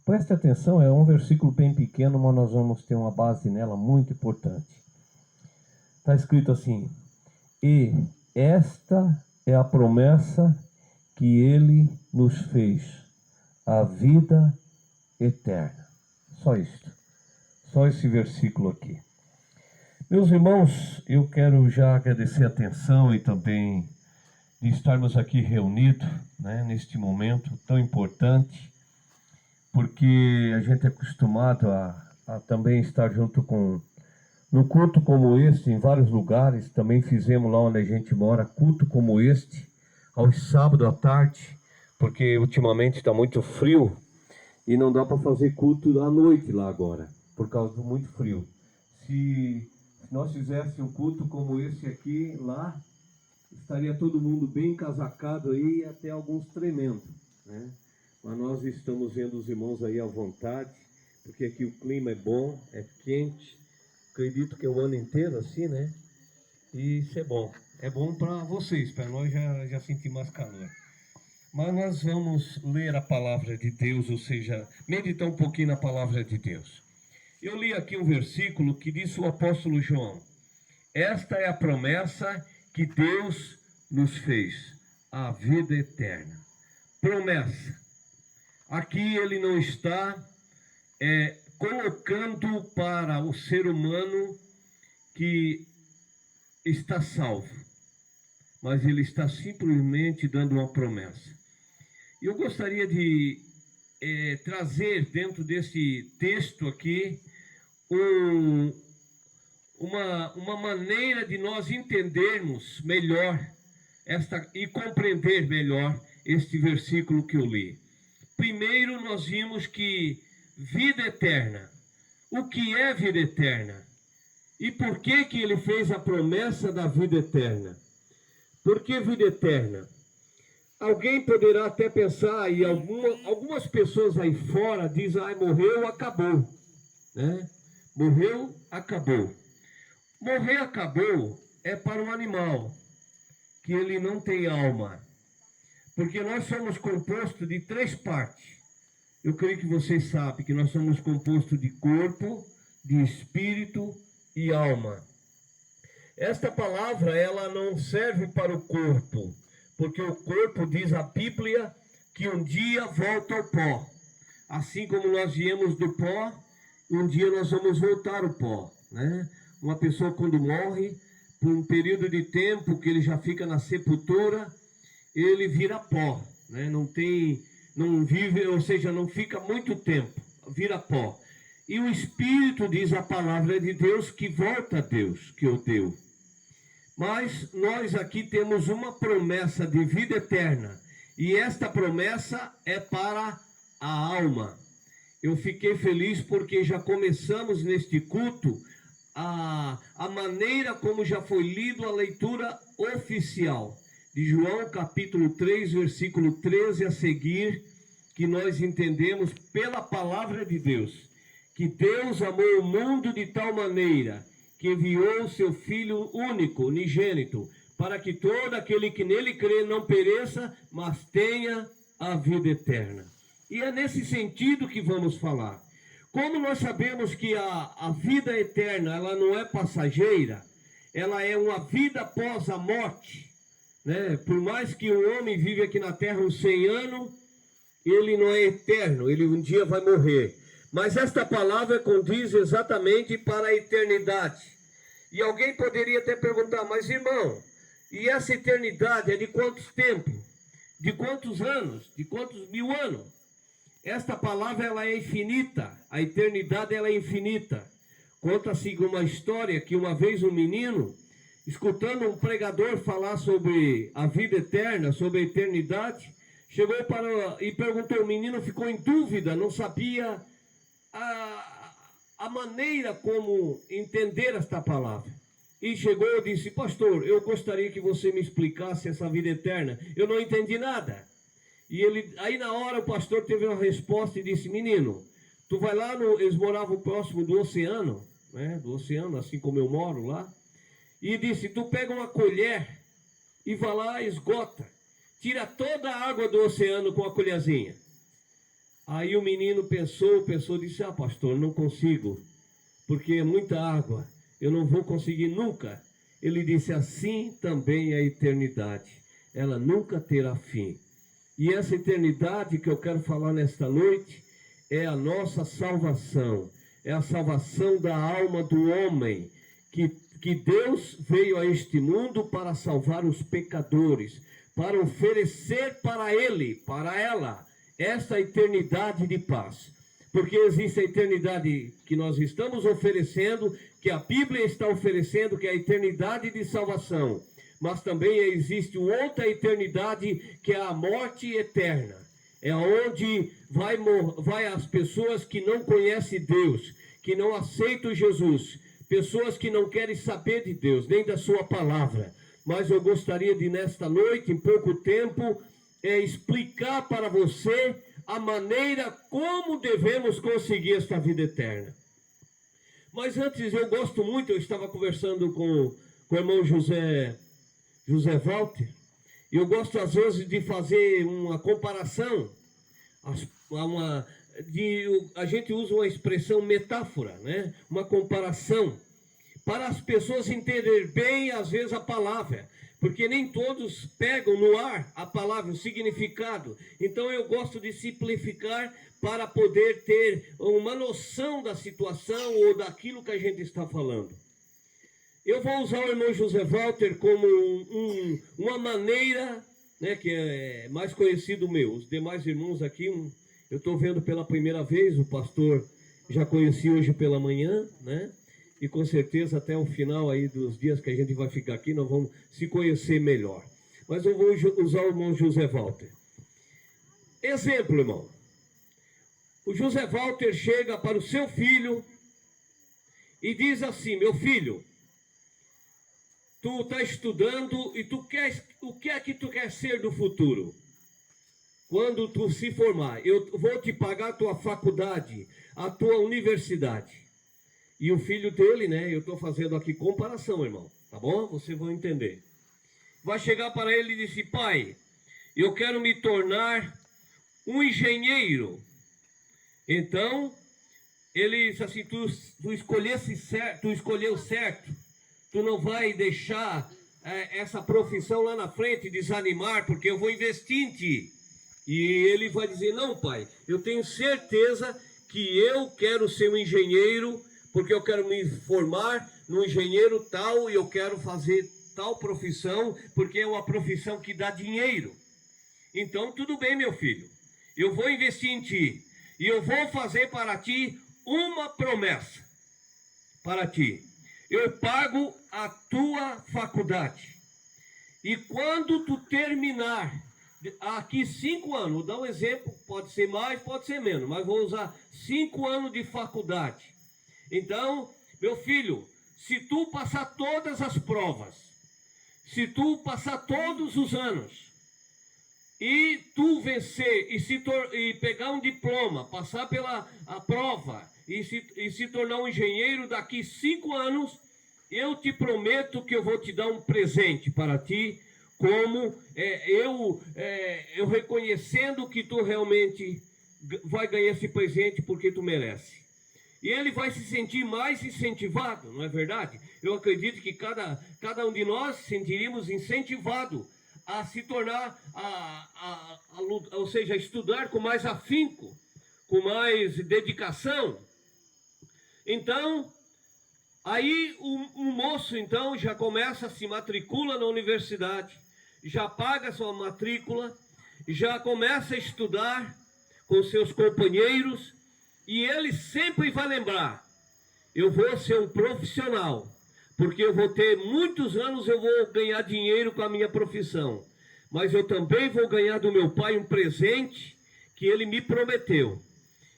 Preste atenção, é um versículo bem pequeno, mas nós vamos ter uma base nela muito importante. Está escrito assim: e esta é a promessa que ele nos fez, a vida eterna. Só isto. Só esse versículo aqui. Meus irmãos, eu quero já agradecer a atenção e também de estarmos aqui reunidos, né, neste momento tão importante, porque a gente é acostumado a também estar junto com, num culto como este, em vários lugares. Também fizemos lá onde a gente mora, culto como este, aos sábados à tarde, porque ultimamente está muito frio e não dá para fazer culto à noite lá agora, por causa do muito frio. Se nós fizéssemos um culto como esse aqui lá, estaria todo mundo bem casacado aí, até alguns tremendo, né? Mas nós estamos vendo os irmãos aí à vontade, porque aqui o clima é bom, é quente. Acredito que é o ano inteiro assim, né? E isso é bom. É bom para vocês, para nós já sentir mais calor. Mas nós vamos ler a palavra de Deus, ou seja, meditar um pouquinho na palavra de Deus. Eu li aqui um versículo que diz o apóstolo João: esta é a promessa que Deus nos fez, a vida eterna. Promessa. Aqui ele não está colocando para o ser humano que está salvo, mas ele está simplesmente dando uma promessa. Eu gostaria de trazer dentro desse texto aqui uma maneira de nós entendermos melhor e compreender melhor este versículo que eu li. Primeiro nós vimos que vida eterna. O que é vida eterna? E por que ele fez a promessa da vida eterna? Por que vida eterna? Alguém poderá até pensar, e algumas pessoas aí fora dizem: morreu, acabou, né? Morreu, acabou. Morrer, acabou é para um animal, que ele não tem alma. Porque nós somos compostos de 3 partes. Eu creio que vocês sabem que nós somos compostos de corpo, de espírito e alma. Esta palavra, ela não serve para o corpo, porque o corpo, diz a Bíblia, que um dia volta ao pó. Assim como nós viemos do pó, um dia nós vamos voltar ao pó, né? Uma pessoa, quando morre, por um período de tempo que ele já fica na sepultura, ele vira pó, né? Não vive, ou seja, não fica muito tempo, vira pó. E o Espírito, diz a palavra de Deus, que volta a Deus, que o deu. Mas nós aqui temos uma promessa de vida eterna, e esta promessa é para a alma. Eu fiquei feliz porque já começamos neste culto a maneira como já foi lido a leitura oficial de João capítulo 3, versículo 13 a seguir, que nós entendemos pela palavra de Deus, que Deus amou o mundo de tal maneira que enviou o seu Filho único, unigênito, para que todo aquele que nele crê não pereça, mas tenha a vida eterna. E é nesse sentido que vamos falar. Como nós sabemos que a vida eterna, ela não é passageira, ela é uma vida após a morte, né? Por mais que o homem vive aqui na terra uns 100 anos, ele não é eterno, ele um dia vai morrer. Mas esta palavra condiz exatamente para a eternidade. E alguém poderia até perguntar: mas irmão, e essa eternidade é de quantos tempos? De quantos anos? De quantos mil anos? Esta palavra, ela é infinita, a eternidade, ela é infinita. Conta-se uma história que uma vez um menino, escutando um pregador falar sobre a vida eterna, sobre a eternidade, chegou e perguntou. O menino ficou em dúvida, não sabia a maneira como entender esta palavra. E chegou e disse: pastor, eu gostaria que você me explicasse essa vida eterna. Eu não entendi nada. E aí na hora o pastor teve uma resposta e disse: menino, tu vai lá, eles moravam próximo do oceano, né? Do oceano, assim como eu moro lá. E disse: tu pega uma colher e vai lá, esgota, tira toda a água do oceano com a colherzinha. Aí o menino pensou, disse: ah, pastor, não consigo, porque é muita água, eu não vou conseguir nunca. Ele disse: assim também é a eternidade, ela nunca terá fim. E essa eternidade que eu quero falar nesta noite é a nossa salvação, é a salvação da alma do homem, que Deus veio a este mundo para salvar os pecadores, para oferecer para ele, para ela, esta eternidade de paz. Porque existe a eternidade que nós estamos oferecendo, que a Bíblia está oferecendo, que é a eternidade de salvação. Mas também existe outra eternidade, que é a morte eterna. É onde vai as pessoas que não conhecem Deus, que não aceitam Jesus, pessoas que não querem saber de Deus, nem da sua palavra. Mas eu gostaria de, nesta noite, em pouco tempo, explicar para você a maneira como devemos conseguir esta vida eterna. Mas antes, eu gosto muito, eu estava conversando com o irmão José Walter, e eu gosto às vezes de fazer uma comparação, a gente usa uma expressão metáfora, né? Uma comparação, para as pessoas entenderem bem, às vezes, a palavra, porque nem todos pegam no ar a palavra, o significado. Então eu gosto de simplificar para poder ter uma noção da situação ou daquilo que a gente está falando. Eu vou usar o irmão José Walter como uma maneira, né, que é mais conhecido meu. Os demais irmãos aqui, eu estou vendo pela primeira vez, o pastor já conheci hoje pela manhã, né? E com certeza até o final aí dos dias que a gente vai ficar aqui, nós vamos se conhecer melhor. Mas eu vou usar o irmão José Walter. Exemplo, irmão. O José Walter chega para o seu filho e diz assim: meu filho, tu está estudando e o que é que tu quer ser no futuro? Quando tu se formar, eu vou te pagar a tua faculdade, a tua universidade. E o filho dele, né, eu estou fazendo aqui comparação, irmão, tá bom? Vocês vão entender. Vai chegar para ele e dizer: pai, eu quero me tornar um engenheiro. Então, ele diz assim: tu escolheu certo, tu não vai deixar essa profissão lá na frente desanimar, porque eu vou investir em ti. E ele vai dizer: não, pai, eu tenho certeza que eu quero ser um engenheiro, porque eu quero me formar no engenheiro tal e eu quero fazer tal profissão, porque é uma profissão que dá dinheiro. Então, tudo bem, meu filho, eu vou investir em ti e eu vou fazer para ti uma promessa. Para ti, eu pago a tua faculdade. E quando tu terminar, aqui 5 anos, vou dar um exemplo, pode ser mais, pode ser menos, mas vou usar 5 anos de faculdade. Então, meu filho, se tu passar todas as provas, se tu passar todos os anos, e tu vencer e pegar um diploma, passar pela a prova e se tornar um engenheiro daqui 5 anos, eu te prometo que eu vou te dar um presente para ti, como eu reconhecendo que tu realmente vai ganhar esse presente porque tu merece. E ele vai se sentir mais incentivado, não é verdade? Eu acredito que cada um de nós sentiríamos incentivado a se tornar, ou seja, a estudar com mais afinco, com mais dedicação. Então, aí o moço então já começa, se matricula na universidade, já paga sua matrícula, já começa a estudar com seus companheiros, e ele sempre vai lembrar: eu vou ser um profissional, porque eu vou ter muitos anos, eu vou ganhar dinheiro com a minha profissão, mas eu também vou ganhar do meu pai um presente que ele me prometeu.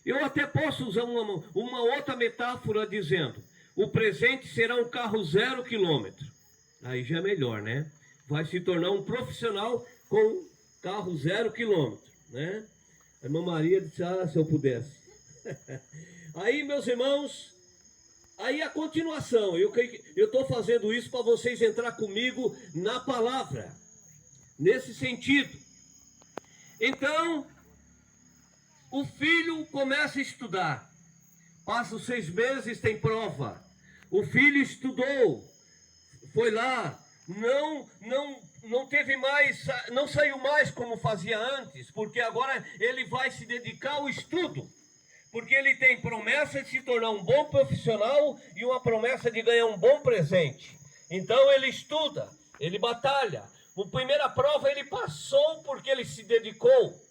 Eu até posso usar uma outra metáfora dizendo: o presente será um carro 0 quilômetro. Aí já é melhor, né? Vai se tornar um profissional com carro 0 quilômetro, né? A irmã Maria disse: ah, se eu pudesse. Aí, meus irmãos, aí a continuação, eu estou fazendo isso para vocês entrar comigo na palavra, nesse sentido. Então, O filho começa a estudar. Passa os 6 meses, tem prova. O filho estudou, foi lá, não teve mais, não saiu mais como fazia antes, porque agora ele vai se dedicar ao estudo. Porque ele tem promessa de se tornar um bom profissional e uma promessa de ganhar um bom presente. Então ele estuda, ele batalha. A primeira prova ele passou porque ele se dedicou.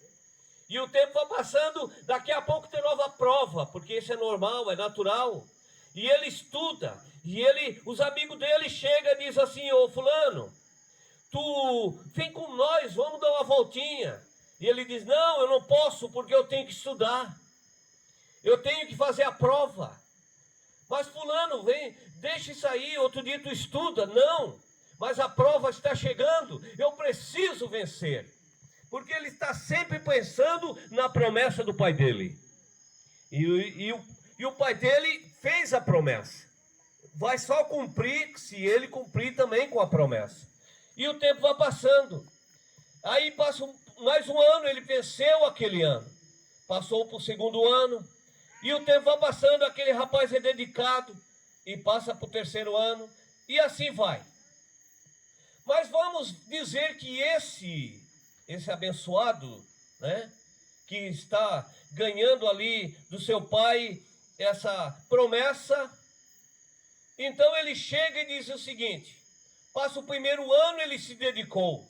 E o tempo vai passando, daqui a pouco tem nova prova, porque isso é normal, é natural. E ele estuda, e os amigos dele chegam e dizem assim: ô fulano, tu vem com nós, vamos dar uma voltinha. E ele diz: não, eu não posso porque eu tenho que estudar. Eu tenho que fazer a prova. Mas fulano, vem, deixa isso aí, outro dia tu estuda. Não, mas a prova está chegando, eu preciso vencer. Porque ele está sempre pensando na promessa do pai dele. E o pai dele fez a promessa. Vai só cumprir se ele cumprir também com a promessa. E o tempo vai passando. Aí passa mais um ano, ele venceu aquele ano. Passou para o segundo ano. E o tempo vai passando, aquele rapaz é dedicado. E passa para o terceiro ano. E assim vai. Mas vamos dizer que esse abençoado, né, que está ganhando ali do seu pai essa promessa, então ele chega e diz o seguinte: passa o primeiro ano, ele se dedicou.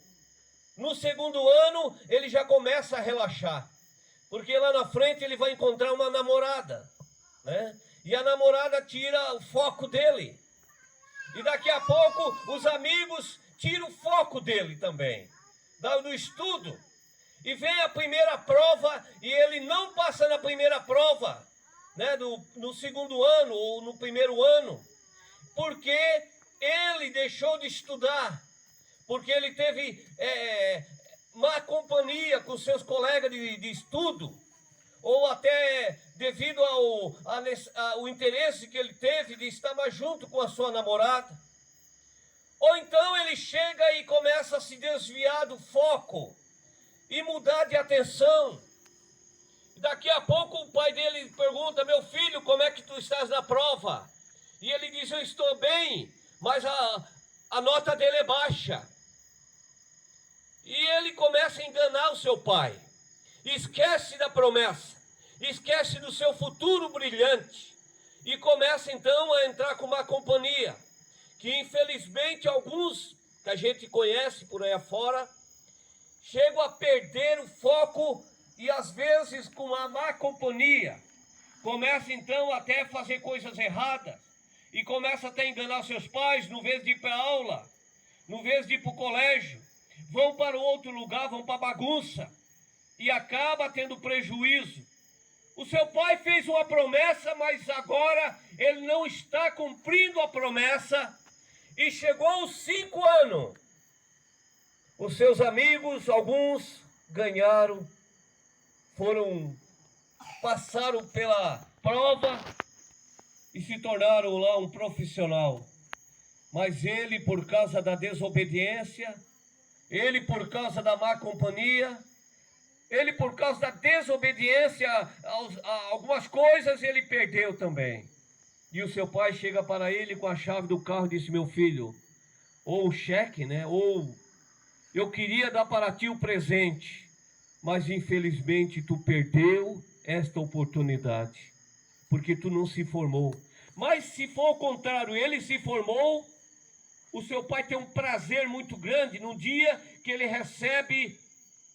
No segundo ano, ele já começa a relaxar, porque lá na frente ele vai encontrar uma namorada, né? E a namorada tira o foco dele. E daqui a pouco os amigos tiram o foco dele também, do estudo. E vem a primeira prova e ele não passa na primeira prova, né, no segundo ano ou no primeiro ano, porque ele deixou de estudar, porque ele teve má companhia com seus colegas de estudo, ou até devido ao interesse que ele teve de estar mais junto com a sua namorada. Ou então ele chega e começa a se desviar do foco e mudar de atenção. Daqui a pouco o pai dele pergunta: meu filho, como é que tu estás na prova? E ele diz: eu estou bem, mas a nota dele é baixa. E ele começa a enganar o seu pai. Esquece da promessa, esquece do seu futuro brilhante. E começa então a entrar com má companhia. Que infelizmente alguns que a gente conhece por aí afora chegam a perder o foco e às vezes com a má companhia começa então até a fazer coisas erradas e começa até a enganar seus pais. No vez de ir para a aula, no vez de ir para o colégio, vão para outro lugar, vão para a bagunça e acaba tendo prejuízo. O seu pai fez uma promessa, mas agora ele não está cumprindo a promessa. E chegou aos 5 anos, os seus amigos, alguns ganharam, passaram pela prova e se tornaram lá um profissional. Mas ele, por causa da desobediência, ele por causa da má companhia, ele por causa da desobediência a algumas coisas, ele perdeu também. E o seu pai chega para ele com a chave do carro e disse: meu filho, ou o cheque, né? Ou eu queria dar para ti o presente, mas infelizmente tu perdeu esta oportunidade, porque tu não se formou. Mas se for o contrário, ele se formou, o seu pai tem um prazer muito grande no dia que ele recebe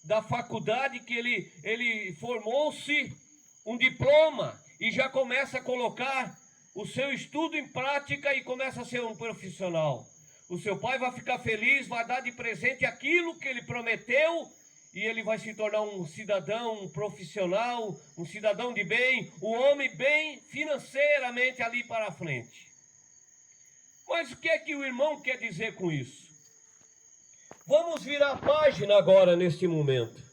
da faculdade, que ele formou-se, um diploma, e já começa a colocar o seu estudo em prática e começa a ser um profissional. O seu pai vai ficar feliz, vai dar de presente aquilo que ele prometeu e ele vai se tornar um cidadão, um profissional, um cidadão de bem, um homem bem financeiramente ali para frente. Mas o que é que o irmão quer dizer com isso? Vamos virar a página agora neste momento.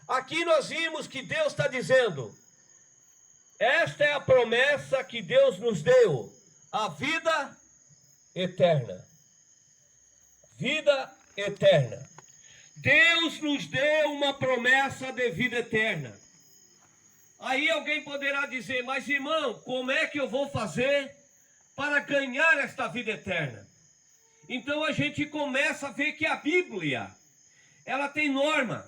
Aqui nós vimos que Deus está dizendo: esta é a promessa que Deus nos deu, a vida eterna. Vida eterna. Deus nos deu uma promessa de vida eterna. Aí alguém poderá dizer, mas irmão, como é que eu vou fazer para ganhar esta vida eterna? Então a gente começa a ver que a Bíblia, ela tem norma,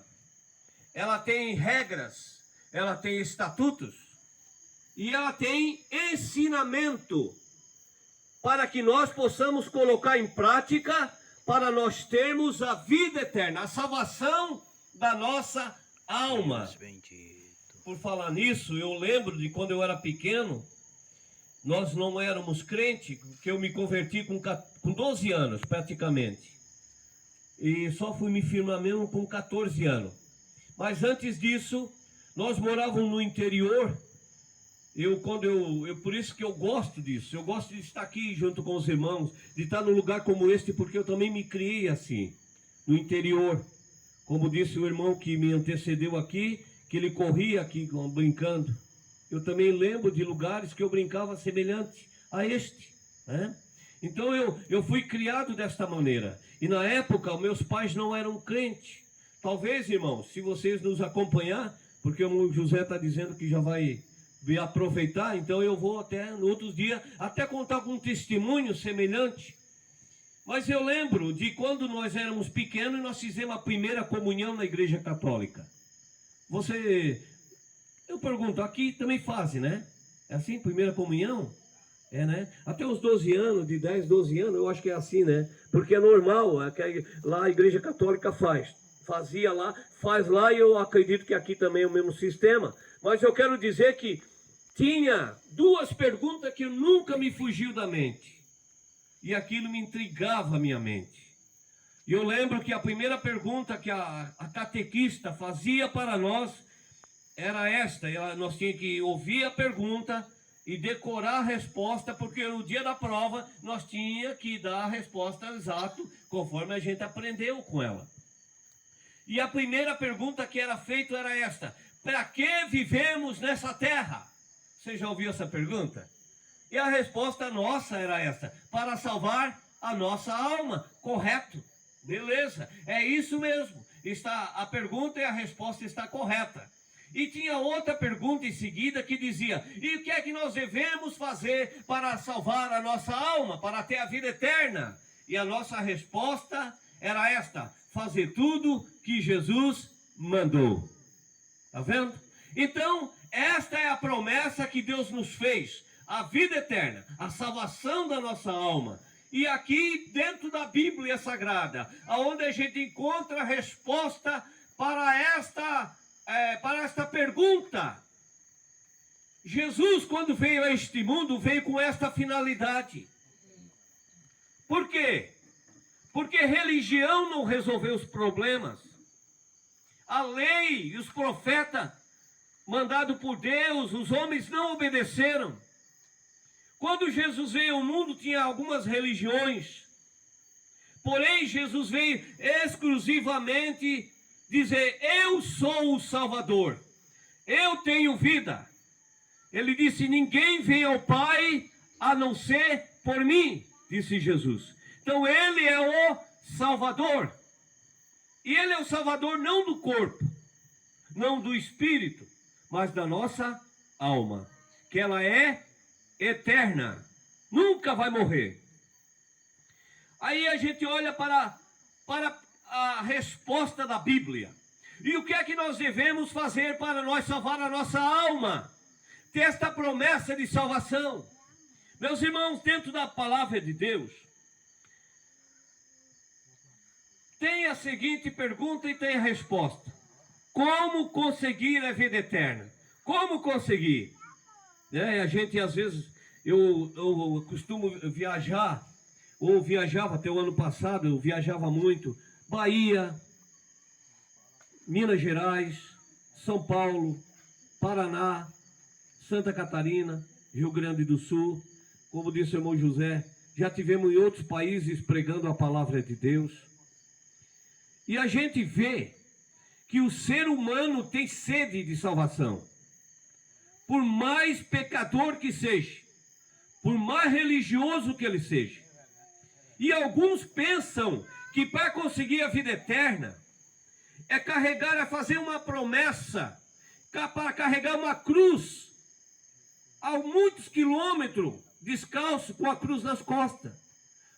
ela tem regras, ela tem estatutos e ela tem ensinamento para que nós possamos colocar em prática para nós termos a vida eterna, a salvação da nossa alma. Por falar nisso, eu lembro de quando eu era pequeno, nós não éramos crentes, que eu me converti com 12 anos praticamente. E só fui me firmar mesmo com 14 anos. Mas antes disso, nós morávamos no interior. Por isso que eu gosto disso. Eu gosto de estar aqui junto com os irmãos, de estar num lugar como este, porque eu também me criei assim, no interior. Como disse o irmão que me antecedeu aqui, que ele corria aqui brincando. Eu também lembro de lugares que eu brincava semelhante a este, né? Então eu fui criado desta maneira. E na época, meus pais não eram crentes. Talvez, irmãos, se vocês nos acompanhar, porque o José está dizendo que já vai aproveitar, então eu vou até no outros dias até contar com um testemunho semelhante. Mas eu lembro de quando nós éramos pequenos e nós fizemos a primeira comunhão na Igreja Católica. Eu pergunto, aqui também fazem, né? É assim, primeira comunhão? É, né? Até os 12 anos, de 10, 12 anos, eu acho que é assim, né? Porque é normal, lá a Igreja Católica fazia lá, faz lá, e eu acredito que aqui também é o mesmo sistema. Mas eu quero dizer que tinha duas perguntas que nunca me fugiu da mente. E aquilo me intrigava a minha mente. E eu lembro que a primeira pergunta que a catequista fazia para nós era esta. Nós tínhamos que ouvir a pergunta e decorar a resposta, porque no dia da prova nós tínhamos que dar a resposta exata, conforme a gente aprendeu com ela. E a primeira pergunta que era feita era esta: para que vivemos nessa terra? Você já ouviu essa pergunta? E a resposta nossa era essa: para salvar a nossa alma. Correto. Beleza. É isso mesmo. A pergunta e a resposta está correta. E tinha outra pergunta em seguida que dizia: e o que é que nós devemos fazer para salvar a nossa alma, para ter a vida eterna? E a nossa resposta era esta: fazer tudo que Jesus mandou. Está vendo? Então, esta é a promessa que Deus nos fez: a vida eterna, a salvação da nossa alma. E aqui dentro da Bíblia Sagrada, onde a gente encontra a resposta para esta pergunta. Jesus, quando veio a este mundo, veio com esta finalidade. Por quê? Porque religião não resolveu os problemas. A lei e os profetas, mandados por Deus, os homens não obedeceram. Quando Jesus veio ao mundo, tinha algumas religiões. Porém, Jesus veio exclusivamente dizer: eu sou o Salvador, eu tenho vida. Ele disse: ninguém vem ao Pai a não ser por mim, disse Jesus. Então ele é o Salvador. E ele é o Salvador não do corpo, não do espírito, mas da nossa alma, que ela é eterna, nunca vai morrer. Aí a gente olha para a resposta da Bíblia. E o que é que nós devemos fazer para nós salvar a nossa alma? Ter esta promessa de salvação. Meus irmãos, dentro da palavra de Deus, tem a seguinte pergunta e tem a resposta: como conseguir a vida eterna? Como conseguir? A gente, às vezes, eu costumo viajar, ou viajava até o ano passado, eu viajava muito, Bahia, Minas Gerais, São Paulo, Paraná, Santa Catarina, Rio Grande do Sul. Como disse o irmão José, já tivemos em outros países pregando a palavra de Deus. E a gente vê que o ser humano tem sede de salvação. Por mais pecador que seja, por mais religioso que ele seja. E alguns pensam que para conseguir a vida eterna é fazer uma promessa, para carregar uma cruz a muitos quilômetros, descalço, com a cruz nas costas,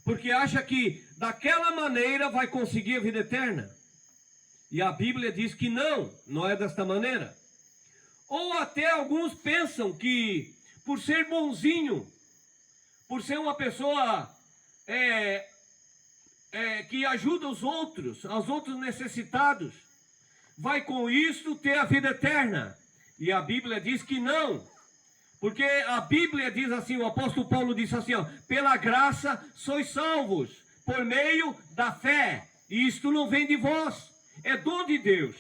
porque acha que daquela maneira vai conseguir a vida eterna. E a Bíblia diz que não é desta maneira. Ou até alguns pensam que por ser bonzinho, por ser uma pessoa que ajuda os outros necessitados, vai com isso ter a vida eterna. E a Bíblia diz que não. Porque a Bíblia diz assim, o apóstolo Paulo disse assim, ó, pela graça sois salvos, por meio da fé. E isto não vem de vós, é dom de Deus.